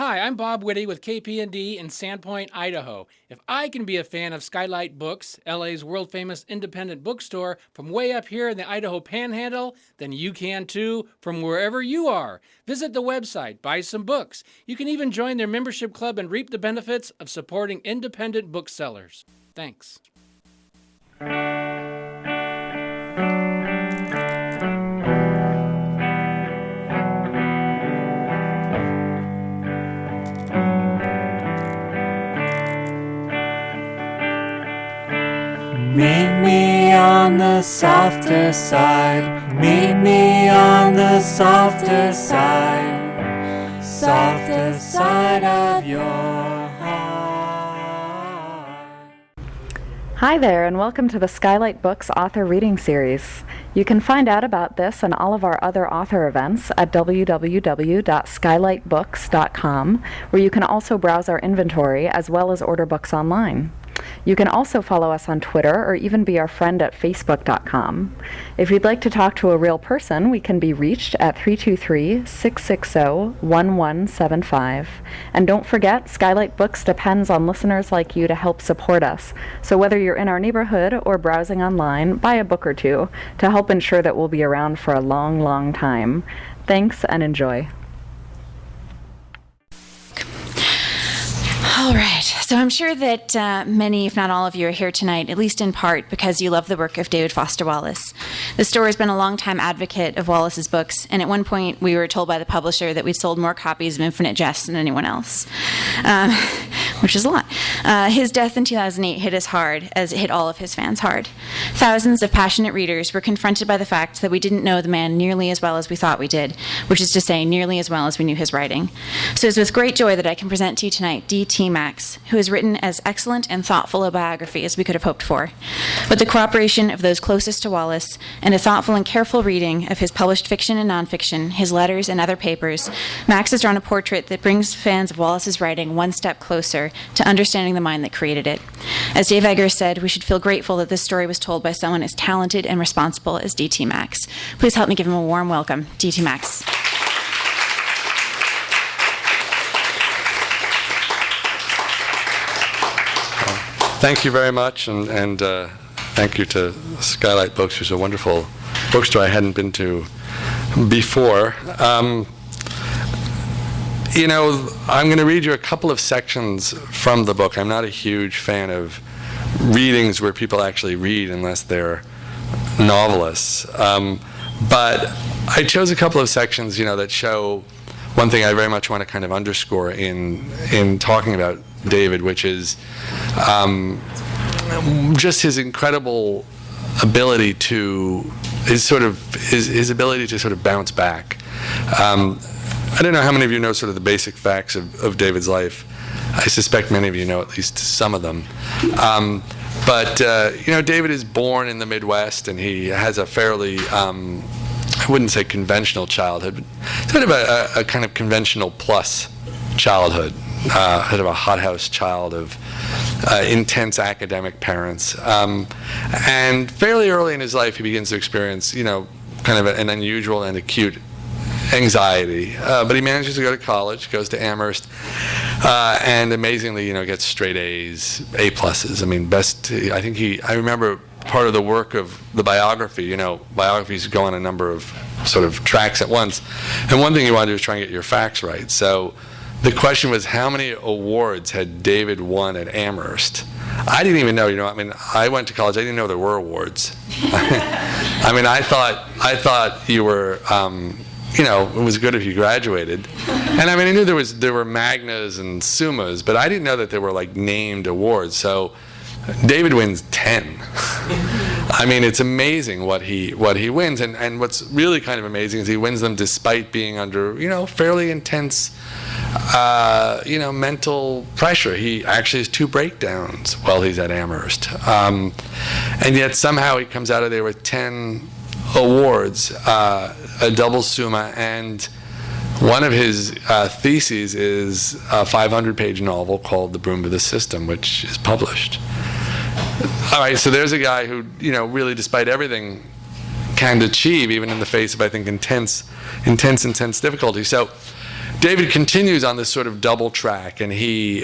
Hi, I'm Bob Whitty with KPND in Sandpoint, Idaho. If I can be a fan of Skylight Books, LA's world-famous independent bookstore, from way up here in the Idaho Panhandle, then you can too from wherever you are. Visit the website, buy some books. You can even join their membership club and reap the benefits of supporting independent booksellers. Thanks. Meet me on the softer side. Meet me on the softer side. Softer side of your heart. Hi there, and welcome to the Skylight Books Author Reading Series. You can find out about this and all of our other author events at www.skylightbooks.com, where you can also browse our inventory as well as order books online. You can also follow us on Twitter or even be our friend at facebook.com. If you'd like to talk to a real person, we can be reached at 323-660-1175. And don't forget, Skylight Books depends on listeners like you to help support us. So whether you're in our neighborhood or browsing online, buy a book or two to help ensure that we'll be around for a long, long time. Thanks and enjoy. All right, so I'm sure that many, if not all of you, are here tonight, at least in part, because you love the work of David Foster Wallace. The store has been a long-time advocate of Wallace's books, and at one point we were told by the publisher that we'd sold more copies of Infinite Jest than anyone else, which is a lot. His death in 2008 hit us hard, as it hit all of his fans hard. Thousands of passionate readers were confronted by the fact that we didn't know the man nearly as well as we thought we did, which is to say, nearly as well as we knew his writing. So it's with great joy that I can present to you tonight D.T. Max, who has written as excellent and thoughtful a biography as we could have hoped for. With the cooperation of those closest to Wallace and a thoughtful and careful reading of his published fiction and nonfiction, his letters and other papers, Max has drawn a portrait that brings fans of Wallace's writing one step closer to understanding the mind that created it. As Dave Eggers said, we should feel grateful that this story was told by someone as talented and responsible as D.T. Max. Please help me give him a warm welcome, D.T. Max. Thank you very much, and thank you to Skylight Books, which is a wonderful bookstore I hadn't been to before. I'm going to read you a couple of sections from the book. I'm not a huge fan of readings where people actually read unless they're novelists. But I chose a couple of sections, that show one thing I very much want to kind of underscore in talking about David, which is just his incredible ability his ability to sort of bounce back. I don't know how many of you know sort of the basic facts of David's life. I suspect many of you know at least some of them. But David is born in the Midwest, and he has a fairly I wouldn't say conventional childhood, but sort of a kind of conventional plus childhood. Sort of a hothouse child of intense academic parents. And fairly early in his life, he begins to experience, kind of an unusual and acute anxiety. But he manages to go to college, goes to Amherst, and amazingly, gets straight A's, A pluses. I mean, I remember part of the work of the biography, biographies go on a number of sort of tracks at once. And one thing you want to do is try and get your facts right. So the question was, how many awards had David won at Amherst? I didn't even know, I went to college, I didn't know there were awards. I thought you were, it was good if you graduated. And I knew there were magnas and summas, but I didn't know that there were like named awards. So David wins 10. It's amazing what he wins, and what's really kind of amazing is he wins them despite being under, fairly intense mental pressure. He actually has 2 breakdowns while he's at Amherst. And yet somehow he comes out of there with 10 awards, a double summa, and one of his theses is a 500-page novel called The Broom of the System, which is published. All right, so there's a guy who, really despite everything can achieve, even in the face of, I think, intense difficulty. So David continues on this sort of double track, and he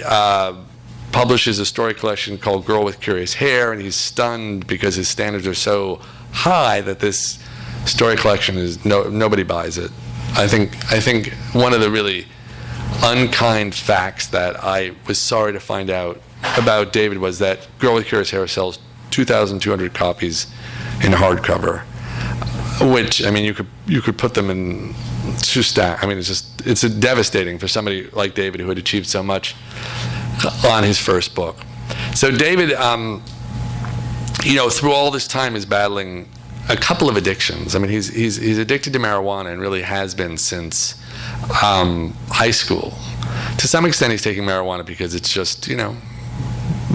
publishes a story collection called Girl with Curious Hair, and he's stunned because his standards are so high that this story collection is nobody buys it. I think one of the really unkind facts that I was sorry to find out about David was that Girl with Curious Hair sells 2,200 copies in hardcover, which, I mean, you could put them in two stack. I mean, it's devastating for somebody like David who had achieved so much on his first book. So David, through all this time is battling a couple of addictions. I mean, he's addicted to marijuana and really has been since high school. To some extent, he's taking marijuana because it's just,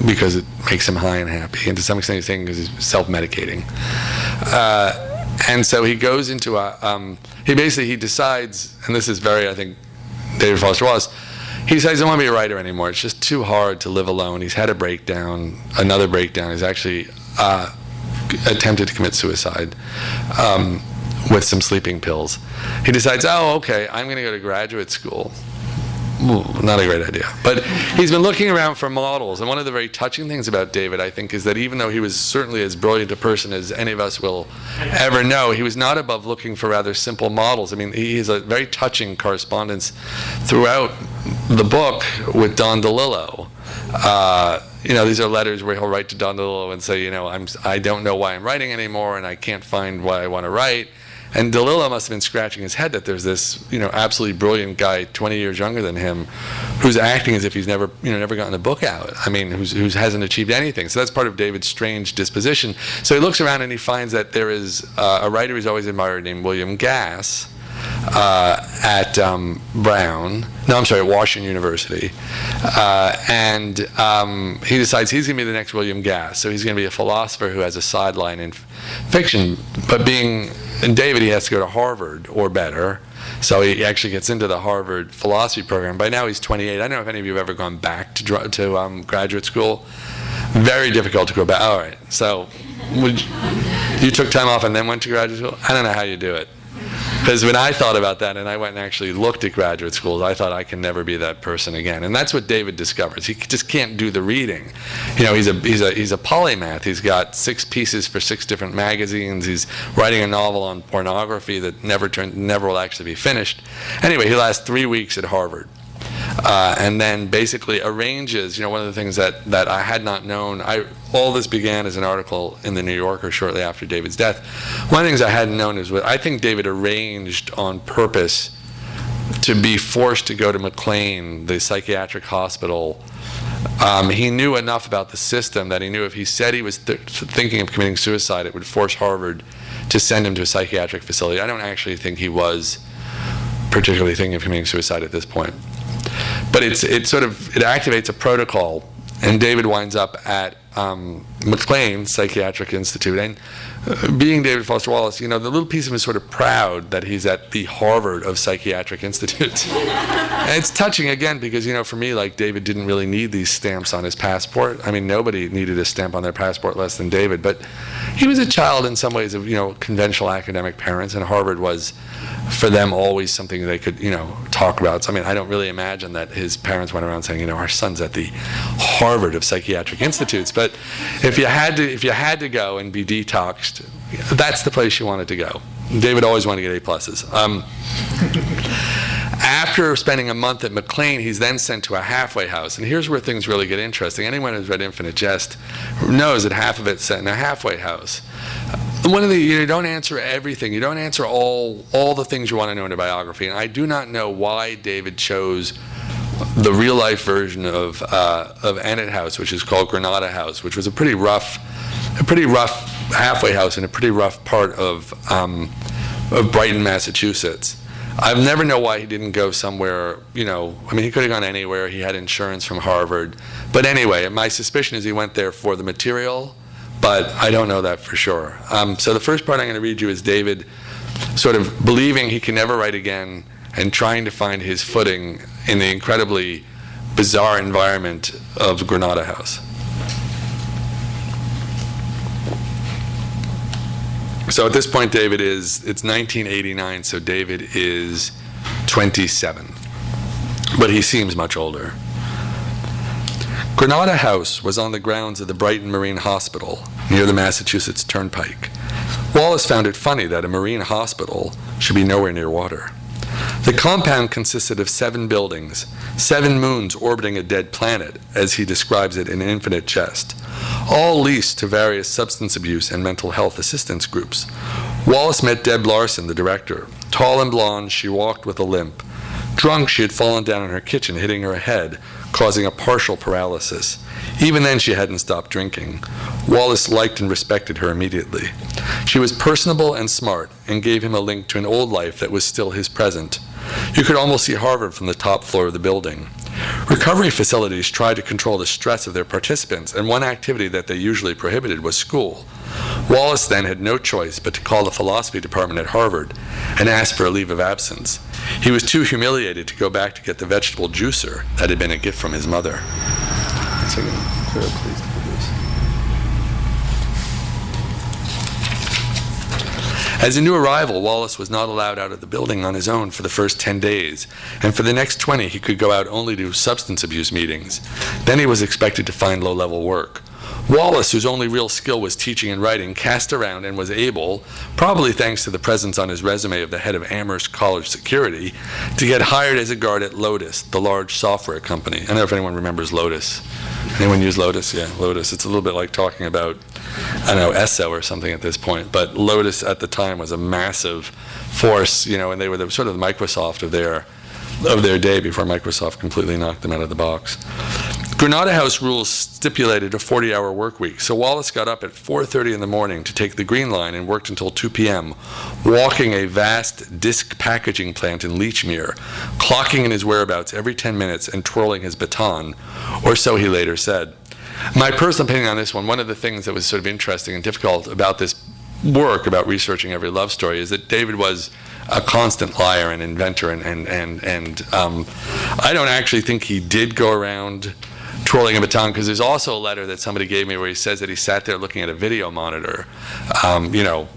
because it makes him high and happy. And to some extent, he's taking because he's self-medicating. And so he goes into he decides, and this is very, I think, David Foster Wallace, he decides he doesn't want to be a writer anymore. It's just too hard to live alone. He's had a breakdown, another breakdown. He's actually attempted to commit suicide with some sleeping pills. He decides, okay, I'm going to go to graduate school. Ooh, not a great idea. But he's been looking around for models, and one of the very touching things about David, I think, is that even though he was certainly as brilliant a person as any of us will ever know, he was not above looking for rather simple models. I mean, he has a very touching correspondence throughout the book with Don DeLillo. These are letters where he'll write to Don DeLillo and say, I don't know why I'm writing anymore, and I can't find why I want to write. And DeLillo must have been scratching his head that there's this, absolutely brilliant guy, 20 years younger than him, who's acting as if he's never gotten a book out. I mean, who hasn't achieved anything. So that's part of David's strange disposition. So he looks around and he finds that there is a writer he's always admired named William Gass at Washington University. And he decides he's going to be the next William Gass. So he's going to be a philosopher who has a sideline in fiction. But being David, he has to go to Harvard or better. So he actually gets into the Harvard philosophy program. By now he's 28. I don't know if any of you have ever gone back to graduate school. Very difficult to go back. All right. So you took time off and then went to graduate school? I don't know how you do it. Because when I thought about that and I went and actually looked at graduate schools, I thought I can never be that person again. And that's what David discovers. He just can't do the reading. He's a polymath. He's got 6 pieces for 6 different magazines. He's writing a novel on pornography that never will actually be finished. Anyway, he lasts 3 weeks at Harvard. And then basically arranges, one of the things that I had not known, all this began as an article in the New Yorker shortly after David's death. One of the things I hadn't known is I think David arranged on purpose to be forced to go to McLean, the psychiatric hospital. He knew enough about the system that he knew if he said he was thinking of committing suicide, it would force Harvard to send him to a psychiatric facility. I don't actually think he was particularly thinking of committing suicide at this point. But it activates a protocol, and David winds up at McLean Psychiatric Institute. And being David Foster Wallace, the little piece of him is sort of proud that he's at the Harvard of Psychiatric Institutes. And it's touching, again, because, for me, like, David didn't really need these stamps on his passport. I mean, nobody needed a stamp on their passport less than David. But he was a child in some ways of, conventional academic parents, and Harvard was, for them, always something they could, talk about. So, I mean, I don't really imagine that his parents went around saying, our son's at the Harvard of Psychiatric Institutes. But if you had to go and be detoxed, that's the place you wanted to go. David always wanted to get A+. After spending a month at McLean, he's then sent to a halfway house. And here's where things really get interesting. Anyone who's read Infinite Jest knows that half of it's set in a halfway house. You don't answer everything. You don't answer all the things you want to know in a biography. And I do not know why David chose the real-life version of Enid House, which is called Granada House, which was a pretty rough halfway house in a pretty rough part of Brighton, Massachusetts. I've never know why he didn't go somewhere, he could have gone anywhere. He had insurance from Harvard. But anyway, my suspicion is he went there for the material, but I don't know that for sure. So the first part I'm going to read you is David sort of believing he can never write again and trying to find his footing in the incredibly bizarre environment of Granada House. So at this point, it's 1989, so David is 27. but he seems much older. Granada House was on the grounds of the Brighton Marine Hospital, near the Massachusetts Turnpike. Wallace found it funny that a marine hospital should be nowhere near water. The compound consisted of 7 buildings, 7 moons orbiting a dead planet, as he describes it in Infinite Jest, all leased to various substance abuse and mental health assistance groups. Wallace met Deb Larson, the director. Tall and blonde, she walked with a limp. Drunk, she had fallen down in her kitchen, hitting her head, causing a partial paralysis. Even then, she hadn't stopped drinking. Wallace liked and respected her immediately. She was personable and smart, and gave him a link to an old life that was still his present. You could almost see Harvard from the top floor of the building. Recovery facilities tried to control the stress of their participants, and one activity that they usually prohibited was school. Wallace then had no choice but to call the philosophy department at Harvard and ask for a leave of absence. He was too humiliated to go back to get the vegetable juicer that had been a gift from his mother. As a new arrival, Wallace was not allowed out of the building on his own for the first 10 days, and for the next 20 he could go out only to substance abuse meetings. Then he was expected to find low-level work. Wallace, whose only real skill was teaching and writing, cast around and was able, probably thanks to the presence on his resume of the head of Amherst College Security, to get hired as a guard at Lotus, the large software company. I don't know if anyone remembers Lotus. Anyone use Lotus? Yeah, Lotus. It's a little bit like talking about, I don't know, Esso or something at this point. But Lotus at the time was a massive force, and they were the, sort of the Microsoft of their day before Microsoft completely knocked them out of the box. Granada House rules stipulated a 40-hour work week, so Wallace got up at 4:30 in the morning to take the Green Line and worked until 2 p.m., walking a vast disc packaging plant in Lechmere, clocking in his whereabouts every 10 minutes and twirling his baton, or so he later said. My personal opinion on this one of the things that was sort of interesting and difficult about this work, about researching every love story, is that David was a constant liar and inventor, and I don't actually think he did go around twirling a baton, because there's also a letter that somebody gave me where he says that he sat there looking at a video monitor,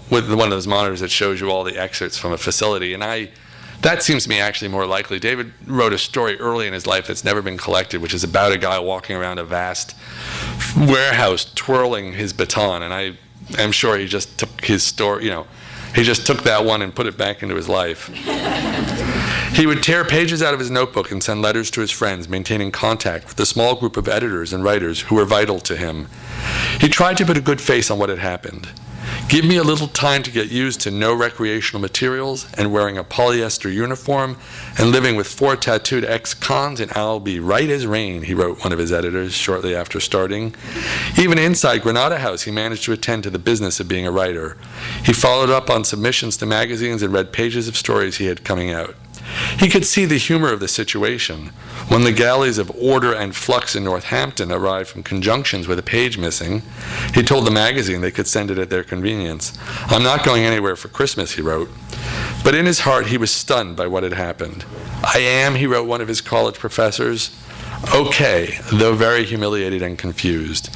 with one of those monitors that shows you all the excerpts from a facility, and that seems to me actually more likely. David wrote a story early in his life that's never been collected, which is about a guy walking around a vast warehouse twirling his baton, and I am sure he just took his story, he just took that one and put it back into his life. He would tear pages out of his notebook and send letters to his friends, maintaining contact with a small group of editors and writers who were vital to him. He tried to put a good face on what had happened. Give me a little time to get used to no recreational materials and wearing a polyester uniform and living with 4 tattooed ex-cons, and I'll be right as rain, he wrote one of his editors shortly after starting. Even inside Granada House, he managed to attend to the business of being a writer. He followed up on submissions to magazines and read pages of stories he had coming out. He could see the humor of the situation. When the galleys of Order and Flux in Northampton arrived from conjunctions with a page missing, he told the magazine they could send it at their convenience. I'm not going anywhere for Christmas, he wrote. But in his heart, he was stunned by what had happened. I am, he wrote one of his college professors, okay, though very humiliated and confused.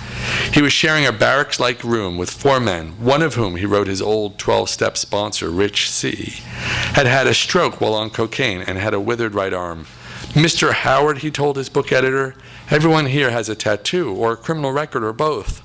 He was sharing a barracks-like room with 4 men, one of whom, he wrote his old 12-step sponsor, Rich C., had had a stroke while on cocaine and had a withered right arm. Mr. Howard, he told his book editor, everyone here has a tattoo or a criminal record or both.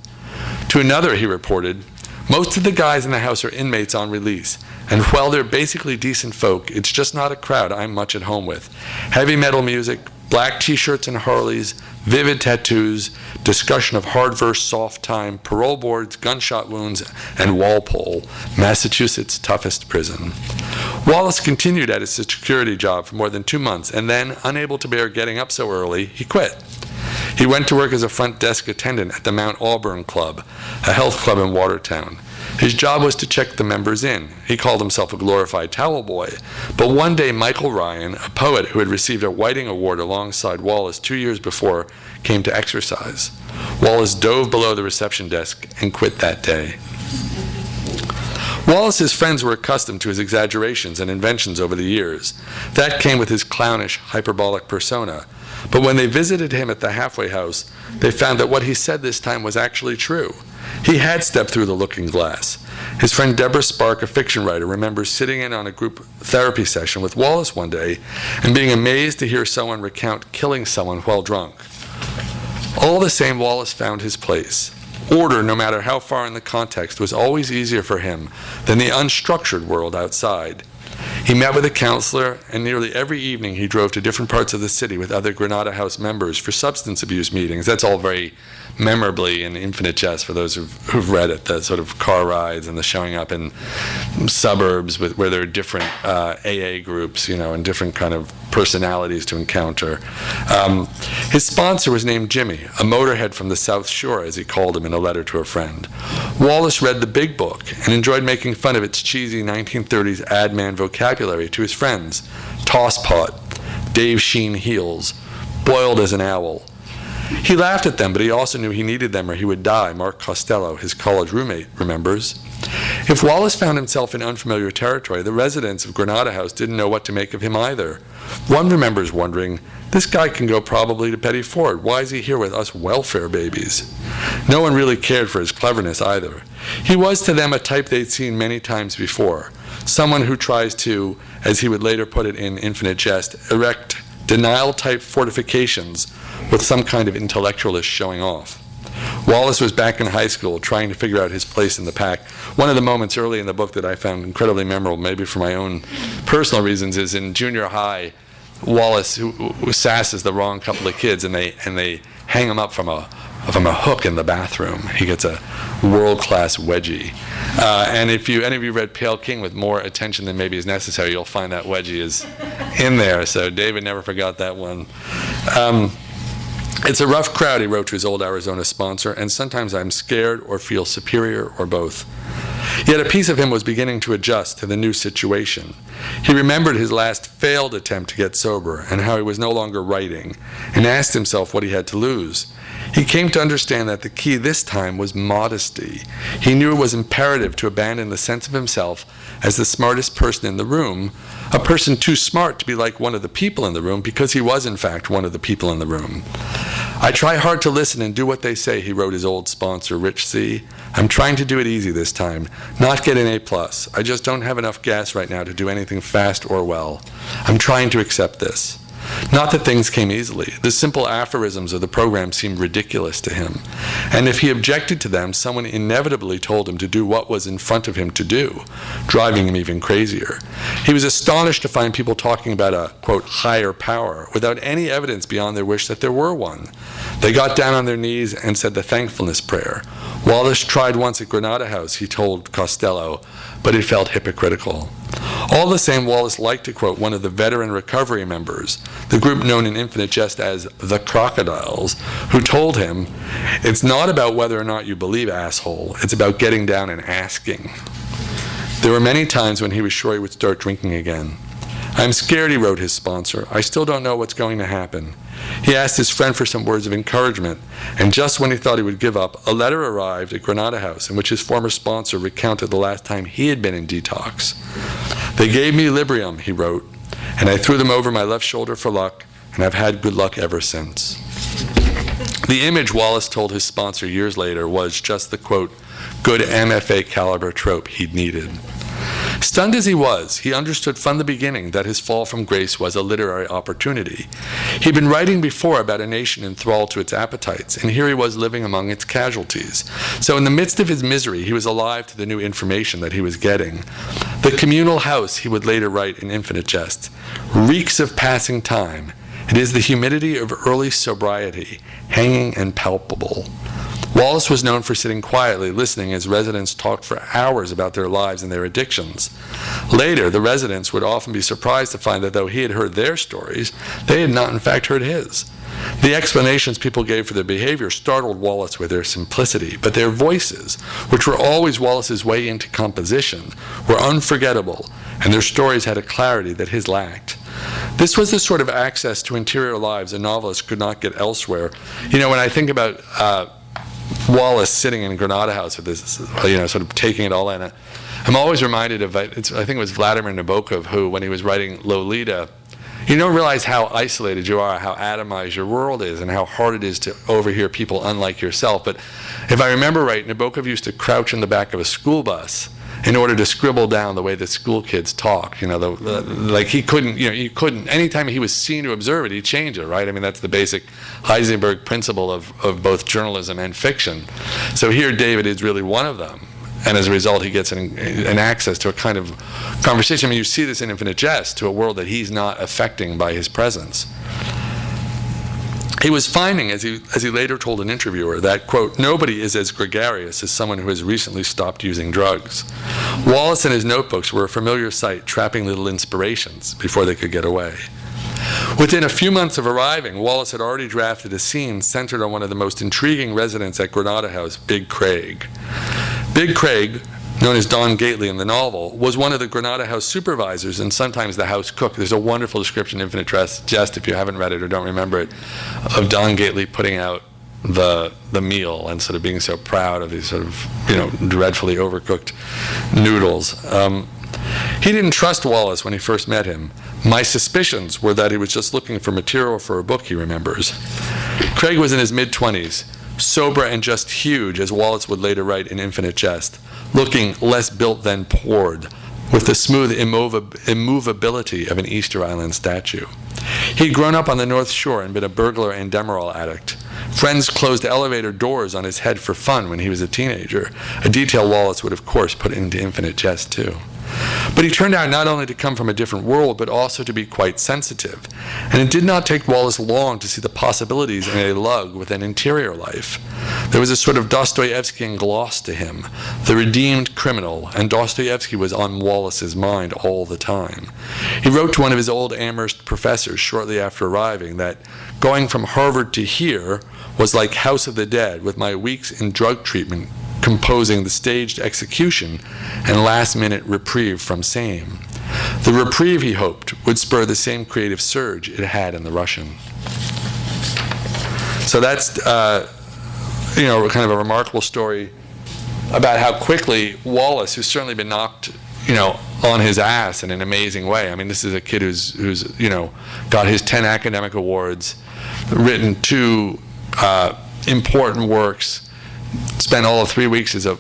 To another, he reported, most of the guys in the house are inmates on release, and while they're basically decent folk, it's just not a crowd I'm much at home with. Heavy metal music, black t-shirts and Harleys, vivid tattoos, discussion of hard verse, soft time, parole boards, gunshot wounds, and Walpole, Massachusetts' toughest prison. Wallace continued at his security job for more than 2 months, and then, unable to bear getting up so early, he quit. He went to work as a front desk attendant at the Mount Auburn Club, a health club in Watertown. His job was to check the members in. He called himself a glorified towel boy. But one day, Michael Ryan, a poet who had received a Whiting Award alongside Wallace 2 years before, came to exercise. Wallace dove below the reception desk and quit that day. Wallace's friends were accustomed to his exaggerations and inventions over the years. That came with his clownish, hyperbolic persona. But when they visited him at the halfway house, they found that what he said this time was actually true. He had stepped through the looking glass. His friend Deborah Spark, a fiction writer, remembers sitting in on a group therapy session with Wallace one day and being amazed to hear someone recount killing someone while drunk. All the same, Wallace found his place. Order, no matter how far in the context, was always easier for him than the unstructured world outside. He met with a counselor, and nearly every evening he drove to different parts of the city with other Granada House members for substance abuse meetings. That's all very memorably in Infinite Jest for those who've read it, the sort of car rides and the showing up in suburbs where there are different AA groups, and different kind of personalities to encounter. His sponsor was named Jimmy, a motorhead from the South Shore, as he called him in a letter to a friend. Wallace read the big book and enjoyed making fun of its cheesy 1930s ad man vocabulary to his friends. Tosspot, Dave Sheen heels, boiled as an owl. He laughed at them, but he also knew he needed them or he would die, Mark Costello, his college roommate, remembers. If Wallace found himself in unfamiliar territory, the residents of Granada House didn't know what to make of him either. One remembers wondering, this guy can go probably to Petty Ford. Why is he here with us welfare babies? No one really cared for his cleverness either. He was to them a type they'd seen many times before, someone who tries to, as he would later put it in Infinite Jest, erect denial-type fortifications with some kind of intellectualist showing off. Wallace was back in high school trying to figure out his place in the pack. One of the moments early in the book that I found incredibly memorable, maybe for my own personal reasons, is in junior high, Wallace who sasses the wrong couple of kids, and they hang him up from a hook in the bathroom. He gets a world-class wedgie. And if any of you read Pale King with more attention than maybe is necessary, you'll find that wedgie is in there. So David never forgot that one. It's a rough crowd, he wrote to his old Arizona sponsor, and sometimes I'm scared or feel superior or both. Yet a piece of him was beginning to adjust to the new situation. He remembered his last failed attempt to get sober and how he was no longer writing, and asked himself what he had to lose. He came to understand that the key this time was modesty. He knew it was imperative to abandon the sense of himself as the smartest person in the room, a person too smart to be like one of the people in the room because he was in fact one of the people in the room. I try hard to listen and do what they say, he wrote his old sponsor, Rich C. I'm trying to do it easy this time, not get an A+. I just don't have enough gas right now to do anything fast or well. I'm trying to accept this. Not that things came easily. The simple aphorisms of the program seemed ridiculous to him. And if he objected to them, someone inevitably told him to do what was in front of him to do, driving him even crazier. He was astonished to find people talking about a, quote, higher power, without any evidence beyond their wish that there were one. They got down on their knees and said the thankfulness prayer. Wallace tried once at Granada House, he told Costello, but it felt hypocritical. All the same, Wallace liked to quote one of the veteran recovery members, the group known in Infinite Jest as the Crocodiles, who told him, it's not about whether or not you believe, asshole, it's about getting down and asking. There were many times when he was sure he would start drinking again. I'm scared, he wrote his sponsor. I still don't know what's going to happen. He asked his friend for some words of encouragement, and just when he thought he would give up, a letter arrived at Granada House in which his former sponsor recounted the last time he had been in detox. They gave me Librium, he wrote, and I threw them over my left shoulder for luck, and I've had good luck ever since. The image, Wallace told his sponsor years later, was just the, quote, good MFA caliber trope he'd needed. Stunned as he was, he understood from the beginning that his fall from grace was a literary opportunity. He'd been writing before about a nation enthralled to its appetites, and here he was living among its casualties. So in the midst of his misery, he was alive to the new information that he was getting. The communal house, he would later write in Infinite Jest, reeks of passing time. It is the humidity of early sobriety, hanging and palpable. Wallace was known for sitting quietly, listening as residents talked for hours about their lives and their addictions. Later, the residents would often be surprised to find that though he had heard their stories, they had not in fact heard his. The explanations people gave for their behavior startled Wallace with their simplicity, but their voices, which were always Wallace's way into composition, were unforgettable, and their stories had a clarity that his lacked. This was the sort of access to interior lives a novelist could not get elsewhere. You know, when I think about Wallace sitting in Granada House with this, sort of taking it all in, I'm always reminded of, I think it was Vladimir Nabokov, who, when he was writing Lolita, You don't realize how isolated you are, how atomized your world is, and how hard it is to overhear people unlike yourself. But if I remember right, Nabokov used to crouch in the back of a school bus in order to scribble down the way that school kids talk. Like he couldn't, anytime he was seen to observe it, he'd change it, right? I mean, that's the basic Heisenberg principle of both journalism and fiction. So here David is really one of them. And as a result, he gets an access to a kind of conversation. I mean, you see this in Infinite Jest, to a world that he's not affecting by his presence. He was finding, as he later told an interviewer, that, quote, nobody is as gregarious as someone who has recently stopped using drugs. Wallace and his notebooks were a familiar sight, trapping little inspirations before they could get away. Within a few months of arriving, Wallace had already drafted a scene centered on one of the most intriguing residents at Granada House, Big Craig. Big Craig, known as Don Gately in the novel, was one of the Granada House supervisors and sometimes the house cook. There's a wonderful description in Infinite Jest, if you haven't read it or don't remember it, of Don Gately putting out the meal and sort of being so proud of these sort of, dreadfully overcooked noodles. He didn't trust Wallace when he first met him. My suspicions were that he was just looking for material for a book, he remembers. Craig was in his mid-20s, sober and just huge, as Wallace would later write in Infinite Jest, looking less built than poured, with the smooth immovability of an Easter Island statue. He'd grown up on the North Shore and been a burglar and Demerol addict. Friends closed elevator doors on his head for fun when he was a teenager, a detail Wallace would of course put into Infinite Jest too. But he turned out not only to come from a different world, but also to be quite sensitive. And it did not take Wallace long to see the possibilities in a lug with an interior life. There was a sort of Dostoevskian gloss to him, the redeemed criminal, and Dostoevsky was on Wallace's mind all the time. He wrote to one of his old Amherst professors shortly after arriving that going from Harvard to here was like House of the Dead, with my weeks in drug treatment composing the staged execution and last-minute reprieve from same. The reprieve, he hoped, would spur the same creative surge it had in the Russian. So that's, kind of a remarkable story about how quickly Wallace, who's certainly been knocked, on his ass in an amazing way. I mean, this is a kid who's got his 10 academic awards, written 2 important works, spent all of 3 weeks as the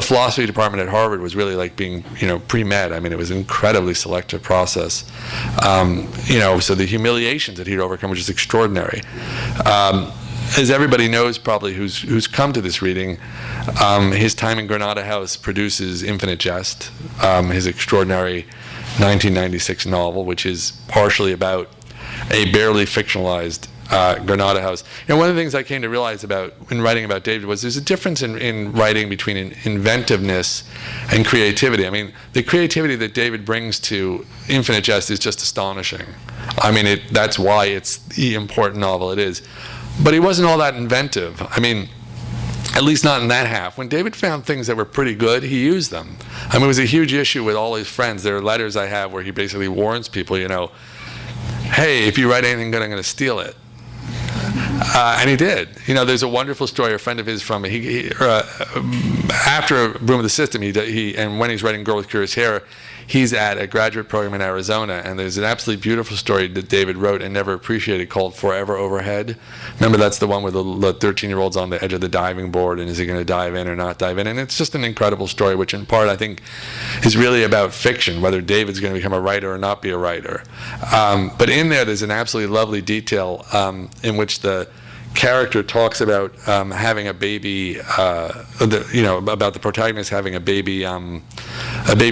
philosophy department at Harvard was really like being, pre-med. I mean, it was an incredibly selective process. So the humiliations that he'd overcome were just extraordinary. As everybody knows probably who's come to this reading, his time in Granada House produces Infinite Jest, his extraordinary 1996 novel, which is partially about a barely fictionalized Granada House. One of the things I came to realize in writing about David was there's a difference in writing between inventiveness and creativity. I mean, the creativity that David brings to Infinite Jest is just astonishing. I mean, that's why it's the important novel it is. But he wasn't all that inventive. I mean, at least not in that half. When David found things that were pretty good, he used them. I mean, it was a huge issue with all his friends. There are letters I have where he basically warns people, hey, if you write anything good, I'm going to steal it. And he did. There's a wonderful story. A friend of his from after Broom of the System, and when he's writing Girl with Curious Hair, he's at a graduate program in Arizona, and there's an absolutely beautiful story that David wrote and never appreciated called Forever Overhead. Remember, that's the one where the 13-year-old's on the edge of the diving board, and is he going to dive in or not dive in? And it's just an incredible story, which in part I think is really about fiction, whether David's going to become a writer or not be a writer. But in there's an absolutely lovely detail in which the character talks about having a baby, about the protagonist having a baby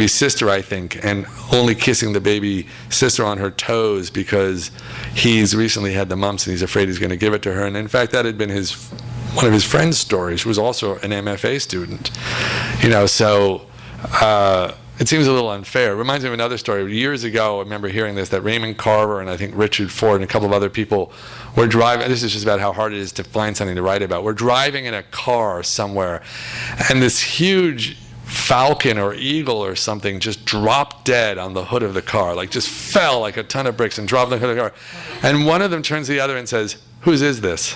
sister, I think, and only kissing the baby sister on her toes because he's recently had the mumps and he's afraid he's going to give it to her. And in fact, that had been one of his friend's stories, who was also an MFA student. So it seems a little unfair. It reminds me of another story. Years ago, I remember hearing this, that Raymond Carver and I think Richard Ford and a couple of other people were driving. This is just about how hard it is to find something to write about. We're driving in a car somewhere, and this huge falcon or eagle or something just dropped dead on the hood of the car, like just fell like a ton of bricks and dropped on the hood of the car. And one of them turns to the other and says, "Whose is this?"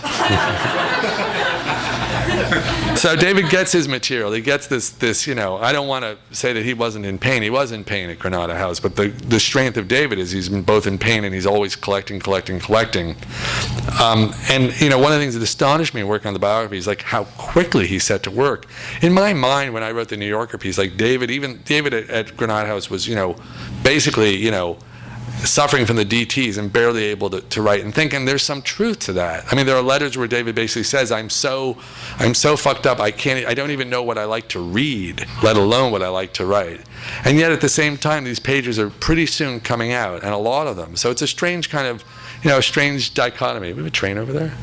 So David gets his material. He gets this, I don't want to say that he wasn't in pain. He was in pain at Granada House, but the strength of David is he's both in pain and he's always collecting. And, one of the things that astonished me working on the biography is like how quickly he set to work. In my mind, when I wrote the New Yorker piece, like David at Granada House was, basically, suffering from the DTs and barely able to write and think, and there's some truth to that. I mean, there are letters where David basically says, I'm so fucked up, I don't even know what I like to read, let alone what I like to write. And yet at the same time, these pages are pretty soon coming out, and a lot of them. So it's a strange kind of, a strange dichotomy. We have a train over there?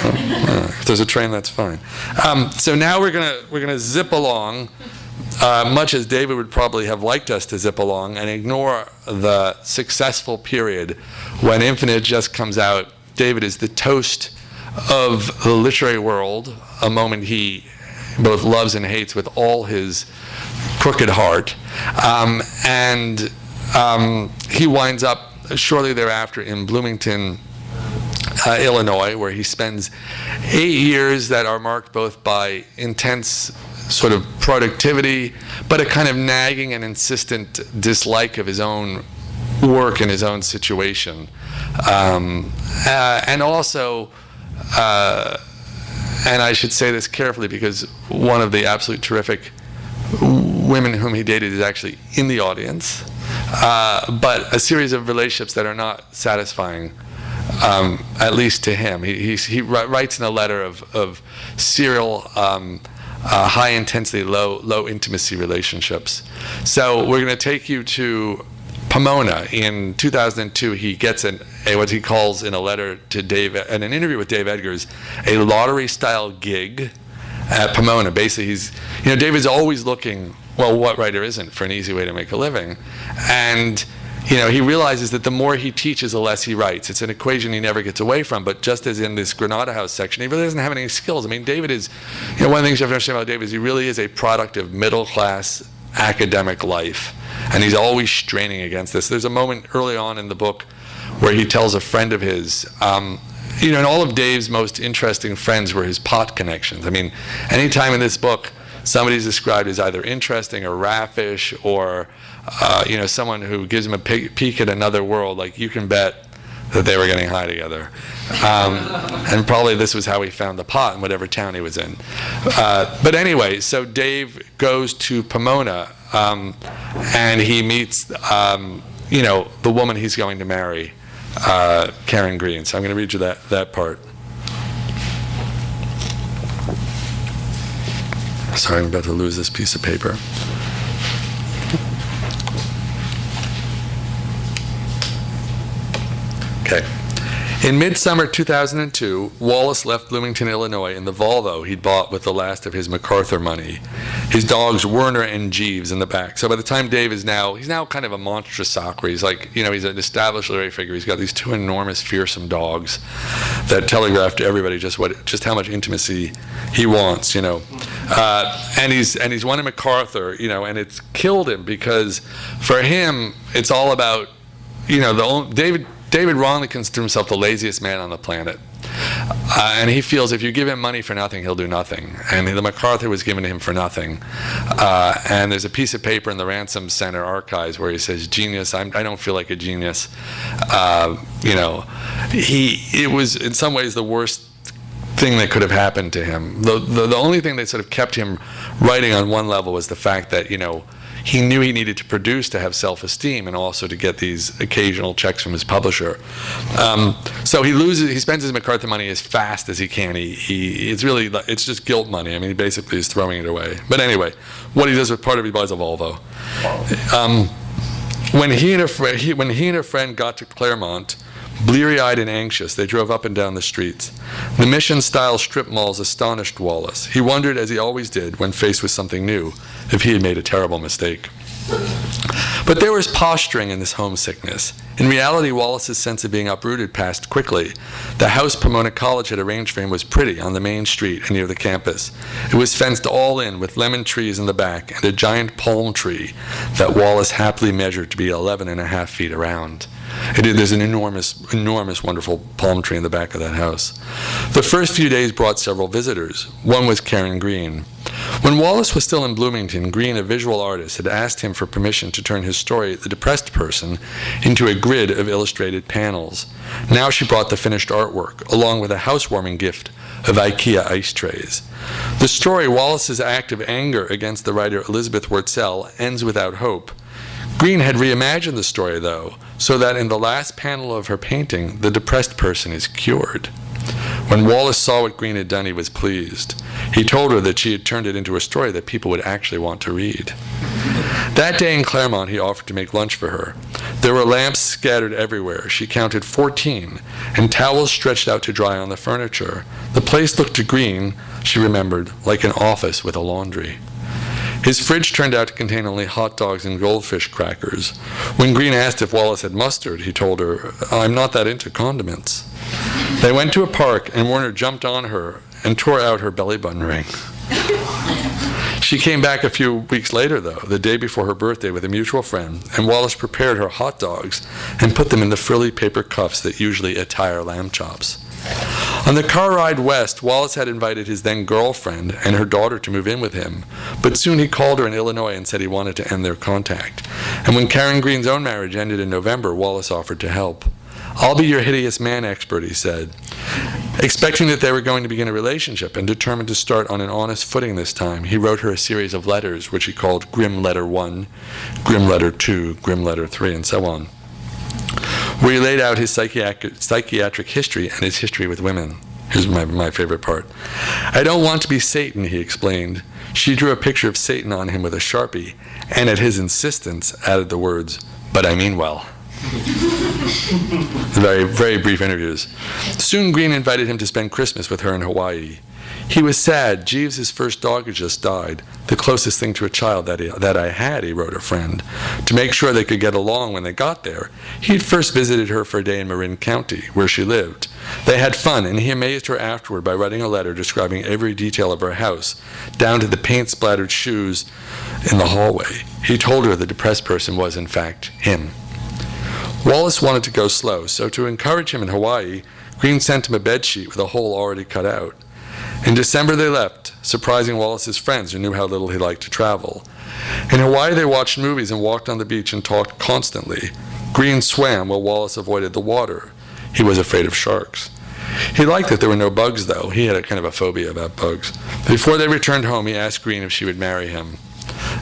If there's a train, that's fine. So now we're gonna zip along, much as David would probably have liked us to zip along, and ignore the successful period when Infinite just comes out. David is the toast of the literary world, a moment he both loves and hates with all his crooked heart. He winds up shortly thereafter in Bloomington, Illinois, where he spends 8 years that are marked both by intense sort of productivity, but a kind of nagging and insistent dislike of his own work and his own situation. And also, and I should say this carefully because one of the absolute terrific women whom he dated is actually in the audience, but a series of relationships that are not satisfying, at least to him. He writes in a letter of serial high intensity, low intimacy relationships. So we're going to take you to Pomona. In 2002, he gets what he calls in a letter to Dave, in an interview with Dave Edgars, a lottery-style gig at Pomona. Basically, David's always looking, well, what writer isn't, for an easy way to make a living? And he realizes that the more he teaches, the less he writes. It's an equation he never gets away from, but just as in this Granada House section, he really doesn't have any skills. I mean, David is, one of the things you have to understand about David is he really is a product of middle-class academic life, and he's always straining against this. There's a moment early on in the book where he tells a friend of his, and all of Dave's most interesting friends were his pot connections. I mean, anytime in this book, somebody's described as either interesting or raffish or someone who gives him a peek at another world, like you can bet that they were getting high together. And probably this was how he found the pot in whatever town he was in. But anyway, so Dave goes to Pomona and he meets, the woman he's going to marry, Karen Green. So I'm going to read you that part. Sorry, I'm about to lose this piece of paper. Okay. In midsummer 2002, Wallace left Bloomington, Illinois in the Volvo he'd bought with the last of his MacArthur money. His dogs Werner and Jeeves in the back. So by the time Dave he's now kind of a monstrous soccer. He's like, he's an established literary figure. He's got these two enormous, fearsome dogs that telegraph to everybody just how much intimacy he wants, And he's won a MacArthur, and it's killed him because for him it's all about, David wrongly considers himself the laziest man on the planet. And he feels if you give him money for nothing, he'll do nothing. And the MacArthur was given to him for nothing. And there's a piece of paper in the Ransom Center archives where he says, "Genius, I don't feel like a genius." It was in some ways the worst thing that could have happened to him. The only thing that sort of kept him writing on one level was the fact that, he knew he needed to produce to have self-esteem and also to get these occasional checks from his publisher. So he spends his MacArthur money as fast as he can. It's just guilt money. I mean, he basically is throwing it away. But anyway, what he does with part of it, he buys a Volvo. When he and a friend got to Claremont, bleary-eyed and anxious, they drove up and down the streets. The Mission-style strip malls astonished Wallace. He wondered, as he always did, when faced with something new, if he had made a terrible mistake. But there was posturing in this homesickness. In reality, Wallace's sense of being uprooted passed quickly. The house Pomona College had arranged for him was pretty, on the main street and near the campus. It was fenced all in with lemon trees in the back and a giant palm tree that Wallace happily measured to be 11.5 feet around. There's an enormous, wonderful palm tree in the back of that house. The first few days brought several visitors. One was Karen Green. When Wallace was still in Bloomington, Green, a visual artist, had asked him for permission to turn his story, The Depressed Person, into a grid of illustrated panels. Now she brought the finished artwork, along with a housewarming gift of IKEA ice trays. The story, Wallace's act of anger against the writer Elizabeth Wurtzel, ends without hope. Green had reimagined the story, though, so that in the last panel of her painting, the depressed person is cured. When Wallace saw what Green had done, he was pleased. He told her that she had turned it into a story that people would actually want to read. That day in Claremont, he offered to make lunch for her. There were lamps scattered everywhere. She counted 14, and towels stretched out to dry on the furniture. The place looked to Green, she remembered, like an office with a laundry. His fridge turned out to contain only hot dogs and goldfish crackers. When Green asked if Wallace had mustard, he told her, "I'm not that into condiments." They went to a park, and Warner jumped on her and tore out her belly button ring. She came back a few weeks later, though, the day before her birthday, with a mutual friend, and Wallace prepared her hot dogs and put them in the frilly paper cuffs that usually attire lamb chops. On the car ride west, Wallace had invited his then-girlfriend and her daughter to move in with him, but soon he called her in Illinois and said he wanted to end their contact. And when Karen Green's own marriage ended in November, Wallace offered to help. "I'll be your hideous man expert," he said. Expecting that they were going to begin a relationship and determined to start on an honest footing this time, he wrote her a series of letters, which he called Grim Letter 1, Grim Letter 2, Grim Letter 3, and so on, where he laid out his psychiatric history and his history with women. Here's my favorite part. "I don't want to be Satan," he explained. She drew a picture of Satan on him with a Sharpie, and at his insistence added the words, "But I mean well." Very, very brief interviews. Soon Green invited him to spend Christmas with her in Hawaii. He was sad. Jeeves' first dog had just died, the closest thing to a child that I had, he wrote a friend. To make sure they could get along when they got there, he had first visited her for a day in Marin County, where she lived. They had fun, and he amazed her afterward by writing a letter describing every detail of her house, down to the paint-splattered shoes in the hallway. He told her the depressed person was, in fact, him. Wallace wanted to go slow, so to encourage him in Hawaii, Green sent him a bedsheet with a hole already cut out. In December they left, surprising Wallace's friends who knew how little he liked to travel. In Hawaii they watched movies and walked on the beach and talked constantly. Green swam while Wallace avoided the water. He was afraid of sharks. He liked that there were no bugs, though. He had a kind of a phobia about bugs. Before they returned home, he asked Green if she would marry him.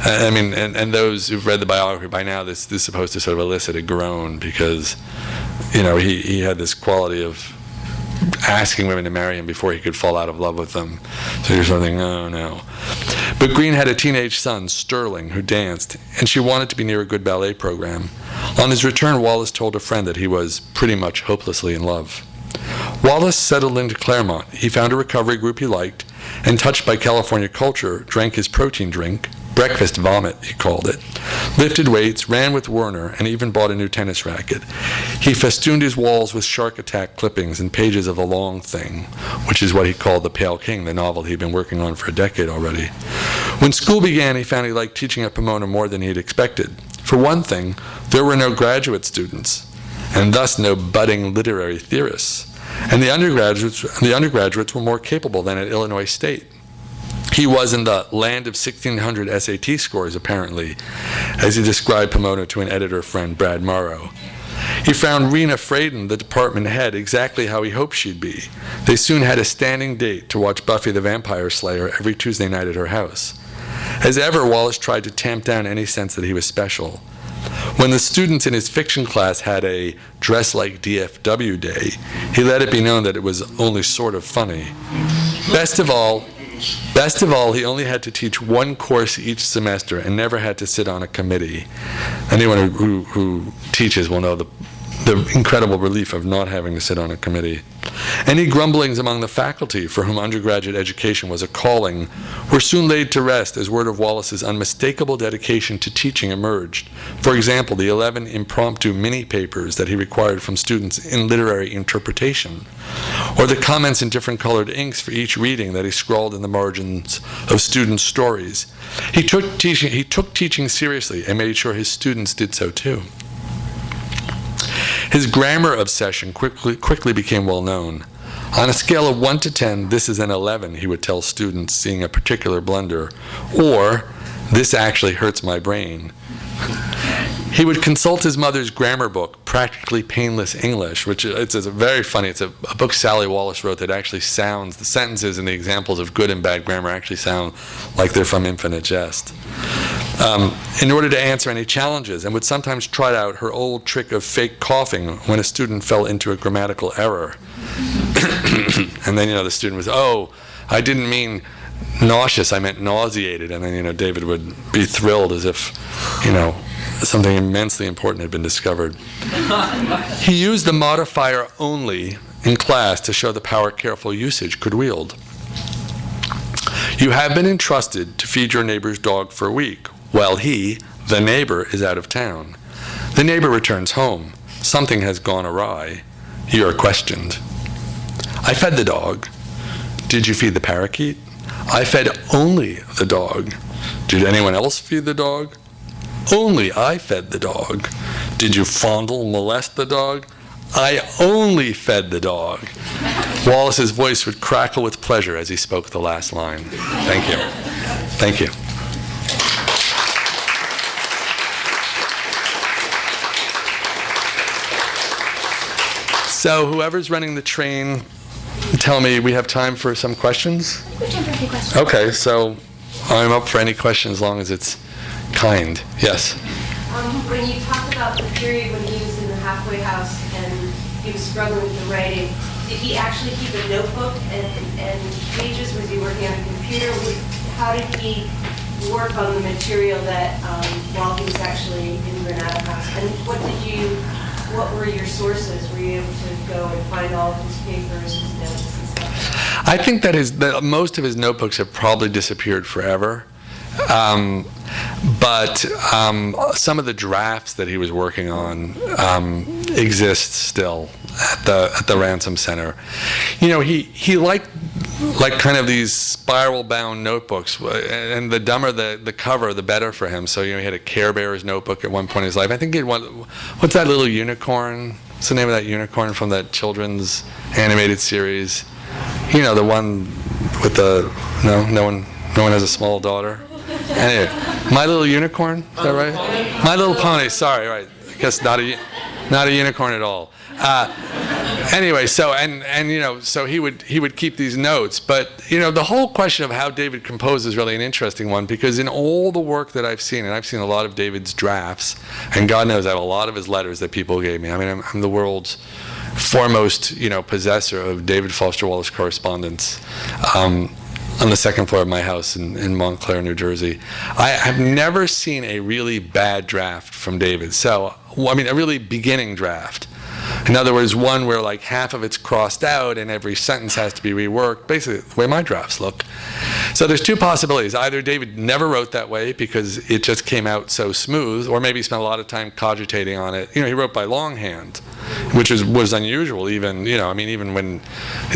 And those who've read the biography by now, this is supposed to sort of elicit a groan because, he had this quality of asking women to marry him before he could fall out of love with them. So you're sort of thinking, oh no. But Green had a teenage son, Sterling, who danced, and she wanted to be near a good ballet program. On his return, Wallace told a friend that he was pretty much hopelessly in love. Wallace settled into Claremont. He found a recovery group he liked, and touched by California culture, drank his protein drink, breakfast vomit, he called it, lifted weights, ran with Werner, and even bought a new tennis racket. He festooned his walls with shark attack clippings and pages of The Long Thing, which is what he called The Pale King, the novel he'd been working on for a decade already. When school began, he found he liked teaching at Pomona more than he'd expected. For one thing, there were no graduate students, and thus no budding literary theorists. And the undergraduates were more capable than at Illinois State. He was in the land of 1,600 SAT scores, apparently, as he described Pomona to an editor friend, Brad Morrow. He found Rena Fraden, the department head, exactly how he hoped she'd be. They soon had a standing date to watch Buffy the Vampire Slayer every Tuesday night at her house. As ever, Wallace tried to tamp down any sense that he was special. When the students in his fiction class had a dress like DFW day, he let it be known that it was only sort of funny. Best of all, he only had to teach one course each semester and never had to sit on a committee. Anyone who teaches will know the the incredible relief of not having to sit on a committee. Any grumblings among the faculty, for whom undergraduate education was a calling, were soon laid to rest as word of Wallace's unmistakable dedication to teaching emerged. For example, the 11 impromptu mini-papers that he required from students in literary interpretation, or the comments in different colored inks for each reading that he scrawled in the margins of students' stories. He took teaching seriously and made sure his students did so too. His grammar obsession quickly became well known. On a scale of 1 to 10, this is an 11, he would tell students seeing a particular blunder, or this actually hurts my brain. He would consult his mother's grammar book, Practically Painless English, which it's very funny. It's a book Sally Wallace wrote that actually sounds, the sentences and the examples of good and bad grammar actually sound like they're from Infinite Jest. In order to answer any challenges, and would sometimes trot out her old trick of fake coughing when a student fell into a grammatical error. And then, the student was, oh, I didn't mean nauseous, I meant nauseated. And then, David would be thrilled as if, something immensely important had been discovered. He used the modifier only in class to show the power careful usage could wield. You have been entrusted to feed your neighbor's dog for a week, while he, the neighbor, is out of town. The neighbor returns home. Something has gone awry. You are questioned. I fed the dog. Did you feed the parakeet? I fed only the dog. Did anyone else feed the dog? Only I fed the dog. Did you fondle, molest the dog? I only fed the dog. Wallace's voice would crackle with pleasure as he spoke the last line. Thank you. Thank you. So whoever's running the train, tell me, we have time for some questions? We have time for a few questions. Okay, so I'm up for any questions as long as it's kind. Yes? When you talked about the period when he was in the halfway house and he was struggling with the writing, did he actually keep a notebook and pages? Was he working on a computer? How did he work on the material that while he was actually in Granada House? And what were your sources? Were you able to go and find all of his papers, his notes and stuff? I think that most of his notebooks have probably disappeared forever. But some of the drafts that he was working on exist still at the Ransom Center. He liked kind of these spiral-bound notebooks, and the dumber the cover, the better for him. So he had a Care Bears notebook at one point in his life. I think he had one. What's that little unicorn? What's the name of that unicorn from that children's animated series? The one with the no one has a small daughter. Anyway, My Little Unicorn, is that right? My Little Pony, sorry, right. I guess not a unicorn at all. Anyway, so so he would keep these notes, but the whole question of how David composed is really an interesting one, because in all the work that I've seen, and I've seen a lot of David's drafts, and God knows I have a lot of his letters that people gave me. I mean, I'm the world's foremost possessor of David Foster Wallace correspondence. On the second floor of my house in Montclair, New Jersey. I have never seen a really bad draft from David. So, a really beginning draft. In other words, one where like half of it's crossed out and every sentence has to be reworked, basically the way my drafts look. So there's two possibilities. Either David never wrote that way because it just came out so smooth, or maybe he spent a lot of time cogitating on it. He wrote by longhand, which was unusual even, even when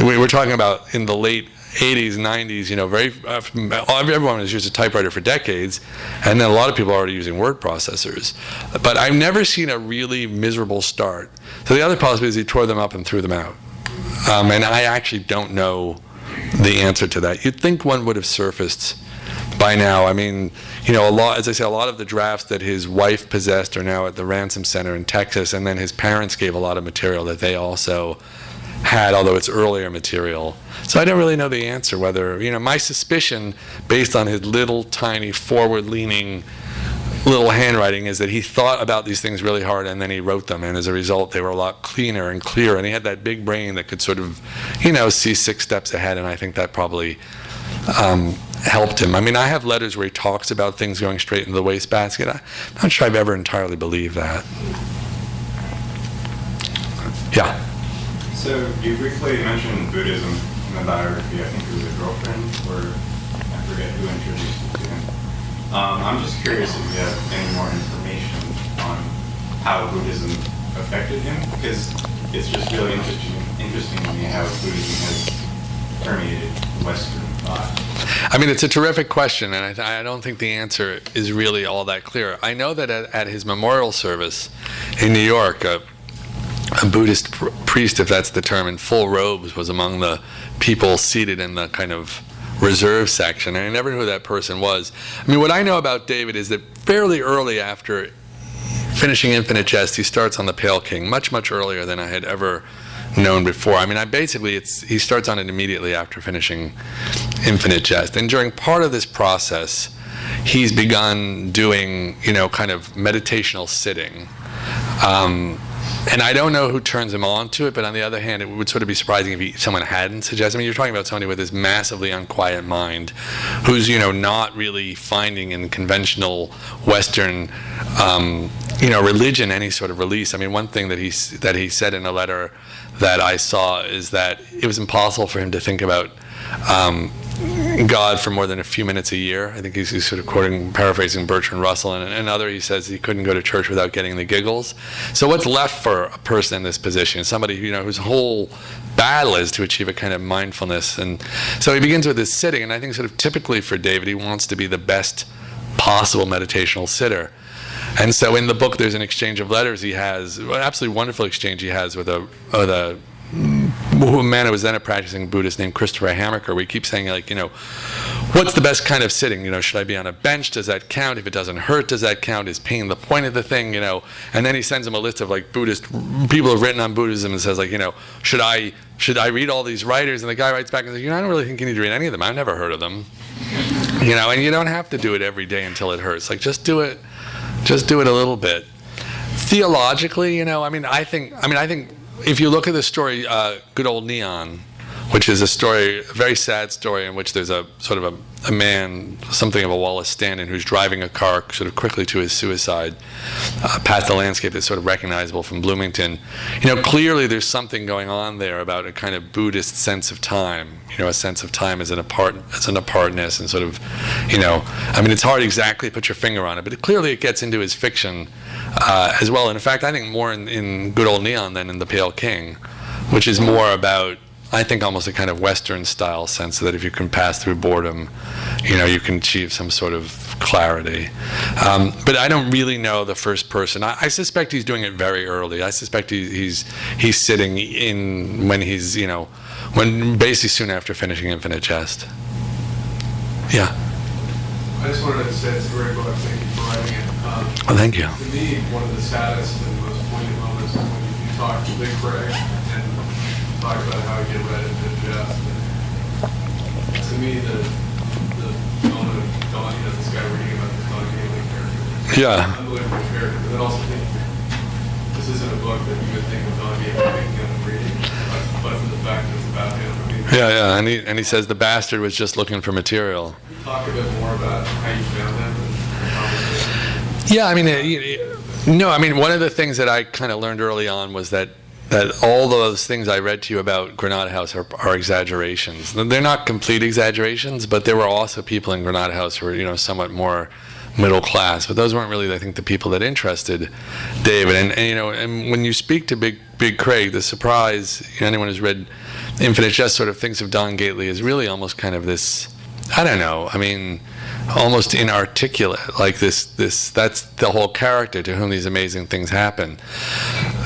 we were talking about in the late 80s, 90s, everyone has used a typewriter for decades, and then a lot of people are already using word processors. But I've never seen a really miserable start. So the other possibility is he tore them up and threw them out. And I actually don't know the answer to that. You'd think one would have surfaced by now. A lot, as I say, a lot of the drafts that his wife possessed are now at the Ransom Center in Texas, and then his parents gave a lot of material that they also had, although it's earlier material. So I don't really know the answer whether, my suspicion, based on his little tiny forward-leaning little handwriting, is that he thought about these things really hard and then he wrote them, and as a result they were a lot cleaner and clearer, and he had that big brain that could sort of, see 6 steps ahead, and I think that probably helped him. I have letters where he talks about things going straight into the wastebasket. I'm not sure I've ever entirely believed that. Yeah. So you briefly mentioned Buddhism in the biography. I think it was a girlfriend, or I forget who introduced it to him. I'm just curious if you have any more information on how Buddhism affected him, because it's just really interesting to me how Buddhism has permeated Western thought. I mean, it's a terrific question, and I don't think the answer is really all that clear. I know that at his memorial service in New York, a Buddhist priest, if that's the term, in full robes was among the people seated in the kind of reserve section, and I never knew who that person was. I mean, what I know about David is that fairly early after finishing Infinite Jest, he starts on The Pale King, much, much earlier than I had ever known before. I mean, he starts on it immediately after finishing Infinite Jest. And during part of this process, he's begun doing, kind of meditational sitting. And I don't know who turns him on to it, but on the other hand, it would sort of be surprising if someone hadn't suggested. I mean, you're talking about somebody with this massively unquiet mind who's, not really finding in conventional Western, religion any sort of release. I mean, one thing that he said in a letter that I saw is that it was impossible for him to think about God for more than a few minutes a year. I think he's sort of paraphrasing Bertrand Russell, and another he says he couldn't go to church without getting the giggles. So what's left for a person in this position? Somebody whose whole battle is to achieve a kind of mindfulness. And so he begins with this sitting, and I think sort of typically for David, he wants to be the best possible meditational sitter. And so in the book, there's an exchange of letters he has, an absolutely wonderful exchange he has with a man who was then a practicing Buddhist named Christopher Hammaker, where he keeps saying, what's the best kind of sitting? Should I be on a bench? Does that count? If it doesn't hurt, does that count? Is pain the point of the thing? And then he sends him a list of Buddhist people who've written on Buddhism and says, should I read all these writers? And the guy writes back and says, I don't really think you need to read any of them. I've never heard of them. And you don't have to do it every day until it hurts. Just do it a little bit. Theologically, I think if you look at the story, Good Old Neon, which is a very sad story in which there's a sort of a man, something of a Wallace stand-in, who's driving a car sort of quickly to his suicide, past the landscape that's sort of recognizable from Bloomington. Clearly there's something going on there about a kind of Buddhist sense of time, a sense of time as an apartness, and sort of, it's hard exactly to put your finger on it, but clearly it gets into his fiction as well. And in fact, I think more in Good Old Neon than in The Pale King, which is more about, I think, almost a kind of Western style sense that if you can pass through boredom, you can achieve some sort of clarity. But I don't really know the first person. I suspect he's doing it very early. I suspect he's sitting in when he's, when basically soon after finishing Infinite Jest. Yeah. I just wanted to say it's a great book. Thank you for writing it. Thank you. To me, one of the saddest and most poignant moments is when you talk to Big Craig and talk about how you get read into Jest. And to me, the moment of Don, this guy reading about the Don Galen character. Yeah. Unbelievable character. But then also think this isn't a book that you would think of Don Galen thinking of reading, but for the fact that it's about him. Yeah, and he says the bastard was just looking for material. Can you talk a bit more about how you found him and the conversation? Yeah, one of the things that I kind of learned early on was that all those things I read to you about Granada House are exaggerations. They're not complete exaggerations, but there were also people in Granada House who were, somewhat more middle class. But those weren't really, I think, the people that interested David. And when you speak to Big Craig, the surprise, anyone who's read Infinite Jest sort of thinks of Don Gately as really almost kind of this, I don't know, almost inarticulate, like this that's the whole character to whom these amazing things happen.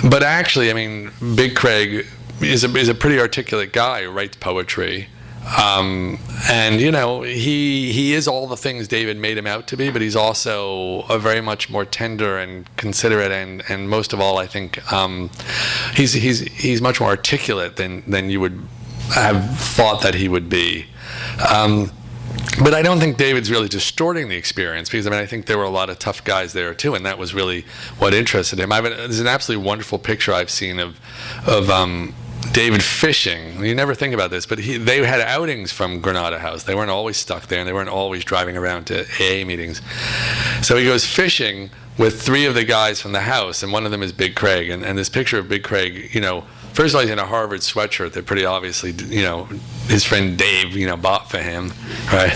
But actually, Big Craig is a pretty articulate guy who writes poetry. And he is all the things David made him out to be, but he's also a very much more tender and considerate, and most of all, I think he's much more articulate than you would have thought that he would be. But I don't think David's really distorting the experience, because I think there were a lot of tough guys there too, and that was really what interested him. There's an absolutely wonderful picture I've seen of David fishing. You never think about this, but they had outings from Granada House. They weren't always stuck there, and they weren't always driving around to AA meetings. So he goes fishing with three of the guys from the house, and one of them is Big Craig. And this picture of Big Craig, first of all, he's in a Harvard sweatshirt that pretty obviously, his friend Dave, bought for him, right?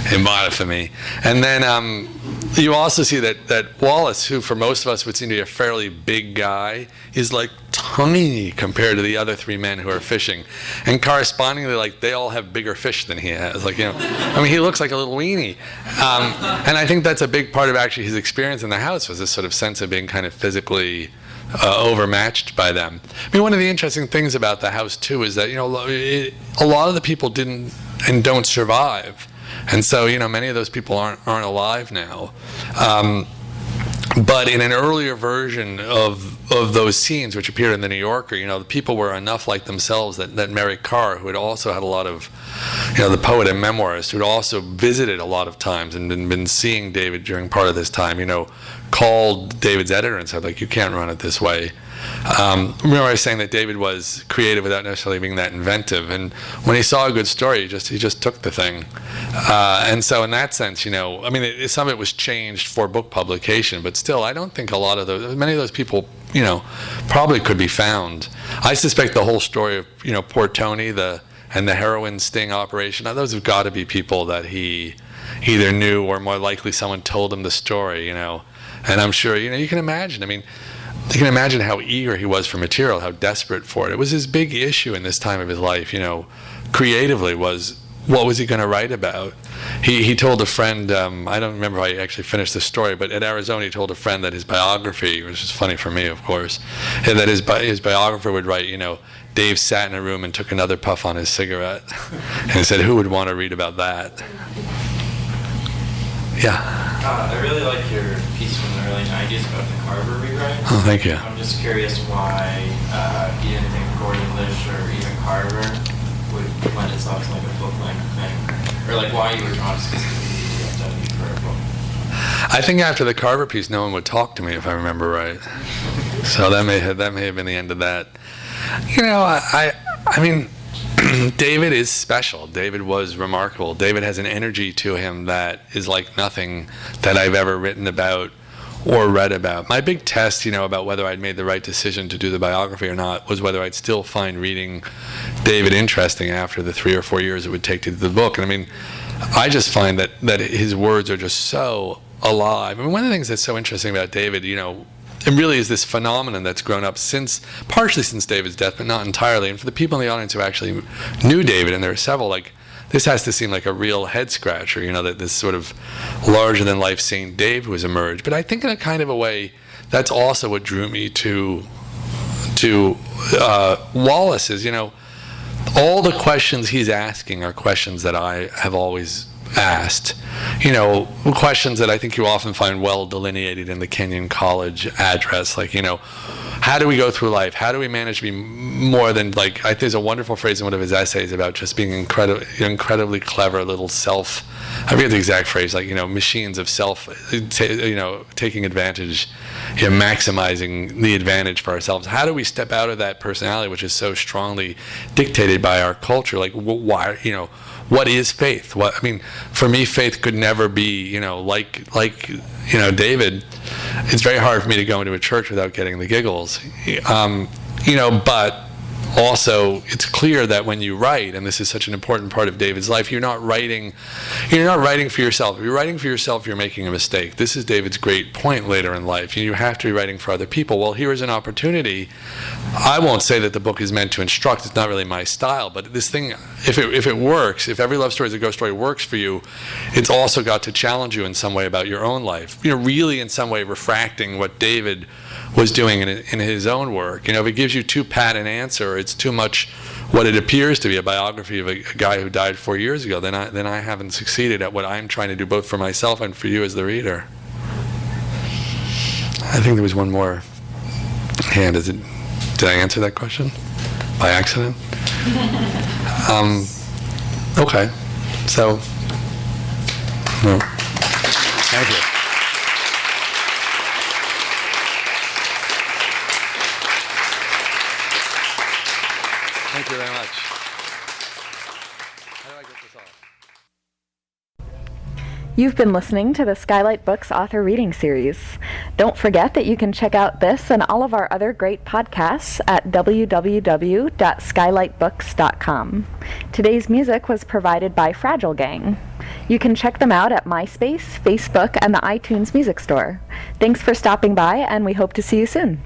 He bought it for me. And then you also see that Wallace, who for most of us would seem to be a fairly big guy, is like tiny compared to the other three men who are fishing. And correspondingly, like, they all have bigger fish than he has. Like, he looks like a little weenie. And I think that's a big part of actually his experience in the house, was this sort of sense of being kind of physically overmatched by them. I mean, one of the interesting things about the house too is that a lot of the people didn't and don't survive, and so many of those people aren't alive now. But in an earlier version of those scenes, which appeared in the New Yorker, the people were enough like themselves that Mary Carr, who had also had a lot of, the poet and memoirist, who'd also visited a lot of times and been seeing David during part of this time, called David's editor and said, like, you can't run it this way. Remember I was saying that David was creative without necessarily being that inventive, and when he saw a good story, he just took the thing. And so in that sense, some of it was changed for book publication, but still, I don't think many of those people, probably could be found. I suspect the whole story of, poor Tony, and the heroin sting operation, those have got to be people that he either knew or more likely someone told him the story, And I'm sure, you can imagine, you can imagine how eager he was for material, how desperate for it. It was his big issue in this time of his life, creatively, was what was he going to write about? He told a friend, I don't remember how he actually finished the story, but at Arizona he told a friend that his biography, which is funny for me, of course, and that his biographer would write, Dave sat in a room and took another puff on his cigarette. And he said, who would want to read about that? Yeah. I really like your piece from the early 90s about the Carver rewrite. Oh, thank you. I'm just curious why you didn't think Gordon Lish or even Carver would lend itself to like a book-length thing. Or like why you were drawn specifically to DFW for a book. I think after the Carver piece, no one would talk to me, if I remember right. So that may have been the end of that. I mean, David is special. David was remarkable. David has an energy to him that is like nothing that I've ever written about or read about. My big test, about whether I'd made the right decision to do the biography or not was whether I'd still find reading David interesting after the 3 or 4 years it would take to do the book. And I just find that his words are just so alive. One of the things that's so interesting about David, it really is this phenomenon that's grown up partially since David's death, but not entirely. And for the people in the audience who actually knew David, and there are several, this has to seem like a real head scratcher, that this sort of larger than life Saint Dave who has emerged. But I think in a kind of a way, that's also what drew me to Wallace is, all the questions he's asking are questions that I have always asked, questions that I think you often find well delineated in the Kenyon College address, how do we go through life? How do we manage to be more than, I think there's a wonderful phrase in one of his essays about just being incredibly clever little I forget the exact phrase, machines of taking advantage, maximizing the advantage for ourselves. How do we step out of that personality, which is so strongly dictated by our culture? Why, what is faith? For me, faith could never be, David. It's very hard for me to go into a church without getting the giggles, but also it's clear that when you write, and this is such an important part of David's life, you're not writing for yourself. If you're writing for yourself, you're making a mistake. This is David's great point later in life. You have to be writing for other people. Well, here is an opportunity. I won't say that the book is meant to instruct. It's not really my style, but this thing, if it works, if Every Love Story is a Ghost Story works for you, it's also got to challenge you in some way about your own life. Really in some way refracting what David was doing in his own work. If it gives you too pat an answer, it's too much what it appears to be a biography of a guy who died 4 years ago, then I haven't succeeded at what I'm trying to do both for myself and for you as the reader. I think there was one more hand. Did I answer that question by accident? Okay. So, no. Thank you. Thank you very much. How do I get this off? You've been listening to the Skylight Books author reading series. Don't forget that you can check out this and all of our other great podcasts at www.skylightbooks.com. Today's music was provided by Fragile Gang. You can check them out at MySpace, Facebook, and the iTunes Music Store. Thanks for stopping by, and we hope to see you soon.